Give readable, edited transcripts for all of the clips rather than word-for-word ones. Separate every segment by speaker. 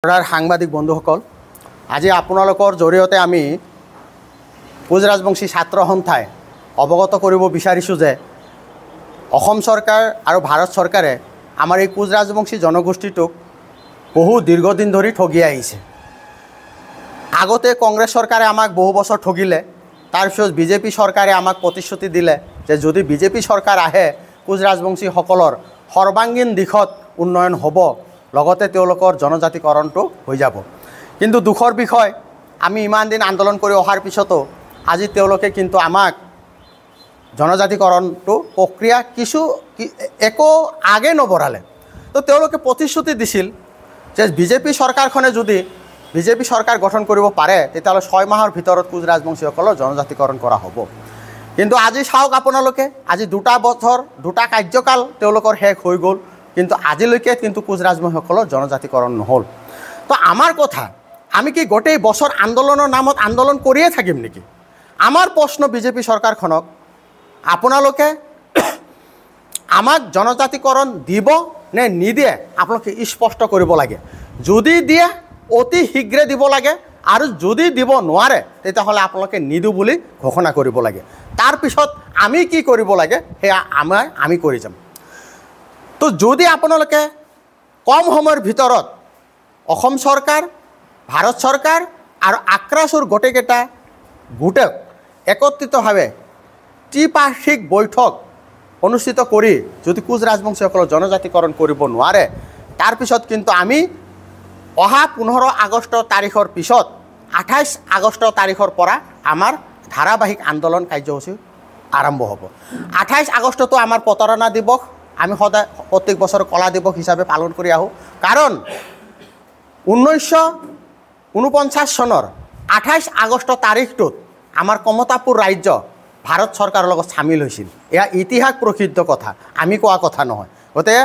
Speaker 1: সাংবাদিক বন্ধুসকল, আজি আপোনালোকৰ জৰিয়তে আমি কোচ ৰাজবংশী ছাত্ৰ সন্থাই অৱগত কৰিব বিচাৰিছোঁ যে অসম চৰকাৰ আৰু ভাৰত চৰকাৰে আমাৰ এই কোচ ৰাজবংশী জনগোষ্ঠীটোক বহু দীৰ্ঘদিন ধৰি ঠগি আহিছে। আগতে কংগ্ৰেছ চৰকাৰে আমাক বহু বছৰ ঠগিলে, তাৰপিছত বিজেপি চৰকাৰে আমাক প্ৰতিশ্ৰুতি দিলে যে যদি বিজেপি চৰকাৰ আহে কোচ ৰাজবংশীসকলৰ সৰ্বাংগীন দিশত উন্নয়ন হ'ব, লগতে তেওঁলোকৰ জনজাতিকৰণটো হৈ যাব। কিন্তু দুখৰ বিষয়, আমি ইমান দিন আন্দোলন কৰি অহাৰ পিছতো আজি তেওঁলোকে কিন্তু আমাক জনজাতিকৰণটো প্ৰক্ৰিয়া একো আগে নবঢ়ালে। তো তেওঁলোকে প্ৰতিশ্ৰুতি দিছিল যে বিজেপি চৰকাৰখনে যদি বিজেপি চৰকাৰ গঠন কৰিব পাৰে তেতিয়াহ'লে 6 মাহৰ ভিতৰত কোচ ৰাজবংশীসকলৰ জনজাতিকৰণ কৰা হ'ব। কিন্তু আজি চাওক আপোনালোকে, আজি 2 বছৰ 2 কাৰ্যকাল তেওঁলোকৰ শেষ হৈ গ'ল, কিন্তু আজিলৈকে কিন্তু কোচ ৰাজবংশীসকলৰ জনজাতিকৰণ নহ'ল। তো আমাৰ কথা, আমি কি গোটেই বছৰ আন্দোলনৰ নামত আন্দোলন কৰিয়ে থাকিম নেকি? আমাৰ প্ৰশ্ন বিজেপি চৰকাৰখনক, আপোনালোকে আমাক জনজাতিকৰণ দিব নে নিদিয়ে আপোনালোকে স্পষ্ট কৰিব লাগে। যদি দিয়ে অতি শীঘ্ৰে দিব লাগে, আৰু যদি দিব নোৱাৰে তেতিয়াহ'লে আপোনালোকে নিদিওঁ বুলি ঘোষণা কৰিব লাগে। তাৰপিছত আমি কি কৰিব লাগে সেয়া আমি কৰি যাম। তো যদি আপোনালোকে কম সময়ৰ ভিতৰত অসম চৰকাৰ, ভাৰত চৰকাৰ আৰু আক্ৰাছুৰ গোটেইকেইটা গোটক একত্ৰিতভাৱে ত্ৰিপাক্ষিক বৈঠক অনুষ্ঠিত কৰি যদি কোচ ৰাজবংশীসকলৰ জনজাতিকৰণ কৰিব নোৱাৰে, তাৰপিছত কিন্তু আমি অহা 15 আগষ্ট তাৰিখৰ পিছত 28 আগষ্ট তাৰিখৰ পৰা আমাৰ ধাৰাবাহিক আন্দোলন কাৰ্যসূচী আৰম্ভ হ'ব। 28 আগষ্টটো আমাৰ প্ৰতাৰণা দিৱস, আমি সদায় প্ৰত্যেক বছৰ কলা দিৱস হিচাপে পালন কৰি আহোঁ। কাৰণ 1949 চনৰ 28 আগষ্ট তাৰিখটোত আমাৰ কমতাপুৰ ৰাজ্য ভাৰত চৰকাৰৰ লগত চামিল হৈছিল। এয়া ইতিহাস প্ৰসিদ্ধ কথা, আমি কোৱা কথা নহয়। গতিকে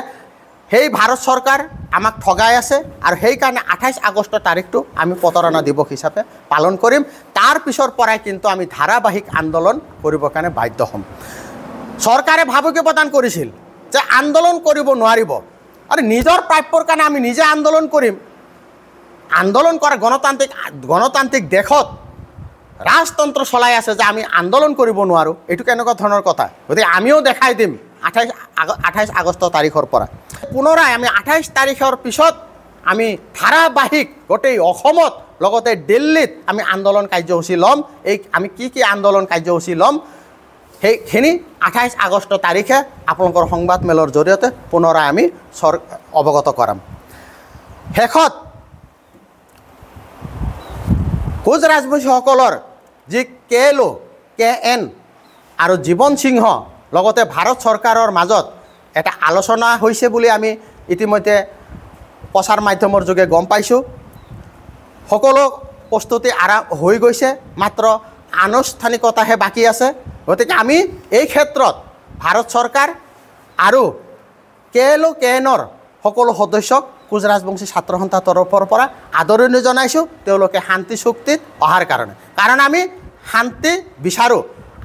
Speaker 1: সেই ভাৰত চৰকাৰ আমাক ঠগাই আছে, আৰু সেইকাৰণে 28 আগষ্ট তাৰিখটো আমি প্ৰতাৰণা দিৱস হিচাপে পালন কৰিম। তাৰ পিছৰ পৰাই কিন্তু আমি ধাৰাবাহিক আন্দোলন কৰিবৰ কাৰণে বাধ্য হ'ম। চৰকাৰে ভাবুকি প্ৰদান কৰিছিল যে আন্দোলন কৰিব নোৱাৰিব, আৰু নিজৰ প্ৰাপ্যৰ কাৰণে আমি নিজে আন্দোলন কৰিম। আন্দোলন কৰা গণতান্ত্ৰিক দেশত ৰাজতন্ত্ৰ চলাই আছে যে আমি আন্দোলন কৰিব নোৱাৰোঁ, এইটো কেনেকুৱা ধৰণৰ কথা? গতিকে আমিও দেখাই দিম 28 আগষ্ট তাৰিখৰ পৰা। পুনৰাই আমি 28 তাৰিখৰ পিছত আমি ধাৰাবাহিক গোটেই অসমত লগতে দিল্লীত আমি আন্দোলন কাৰ্যসূচী ল'ম। আমি কি আন্দোলন কাৰ্যসূচী ল'ম সেইখিনি 28 আগষ্ট তাৰিখে আপোনালোকৰ সংবাদমেলৰ জৰিয়তে পুনৰাই আমি অৱগত কৰাম। শেষত কোচ ৰাজবংশীসকলৰ যি KLO, KN আৰু জীৱন সিংহ লগতে ভাৰত চৰকাৰৰ মাজত এটা আলোচনা হৈছে বুলি আমি ইতিমধ্যে প্ৰচাৰ মাধ্যমৰ যোগে গম পাইছোঁ। সকলো প্ৰস্তুতি হৈ গৈছে, মাত্ৰ আনুষ্ঠানিকতাহে বাকী আছে। গতিকে আমি এই ক্ষেত্ৰত ভাৰত চৰকাৰ আৰু KLO, KNৰ সকলো সদস্যক কোচ ৰাজবংশী ছাত্ৰ সন্থাৰ তৰফৰ পৰা আদৰণি জনাইছোঁ তেওঁলোকে শান্তি চুক্তিত অহাৰ কাৰণে। কাৰণ আমি শান্তি বিচাৰোঁ,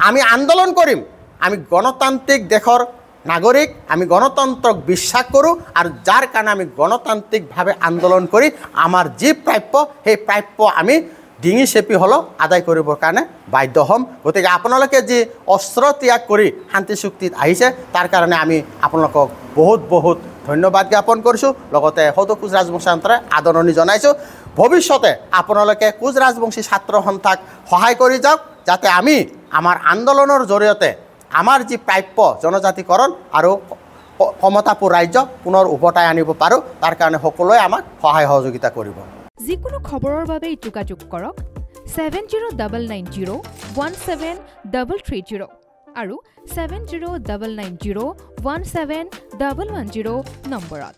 Speaker 1: আমি আন্দোলন কৰিম। আমি গণতান্ত্ৰিক দেশৰ নাগৰিক, আমি গণতন্ত্ৰক বিশ্বাস কৰোঁ, আৰু যাৰ কাৰণে আমি গণতান্ত্ৰিকভাৱে আন্দোলন কৰি আমাৰ যি প্ৰাপ্য সেই প্ৰাপ্য আমি ডিঙি চেপি হ'লেও আদায় কৰিবৰ কাৰণে বাধ্য হ'ম। গতিকে আপোনালোকে যি অস্ত্ৰ ত্যাগ কৰি শান্তি চুক্তিত আহিছে তাৰ কাৰণে আমি আপোনালোকক বহুত বহুত ধন্যবাদ জ্ঞাপন কৰিছোঁ, লগতে সদৌ কোচ ৰাজবংশী সন্থাৰ আদৰণি জনাইছোঁ। ভৱিষ্যতে আপোনালোকে কোচ ৰাজবংশী ছাত্ৰ সন্থাক সহায় কৰি যাওক, যাতে আমি আমাৰ আন্দোলনৰ জৰিয়তে আমাৰ যি প্ৰাপ্য জনজাতিকৰণ আৰু কমতাপুৰ ৰাজ্য পুনৰ উভতাই আনিব পাৰোঁ। তাৰ কাৰণে সকলোৱে আমাক সহায় সহযোগিতা কৰিব।
Speaker 2: যিকোনো খবৰৰ বাবে যোগাযোগ কৰক 7099017330 আৰু 7099017110 নম্বৰত।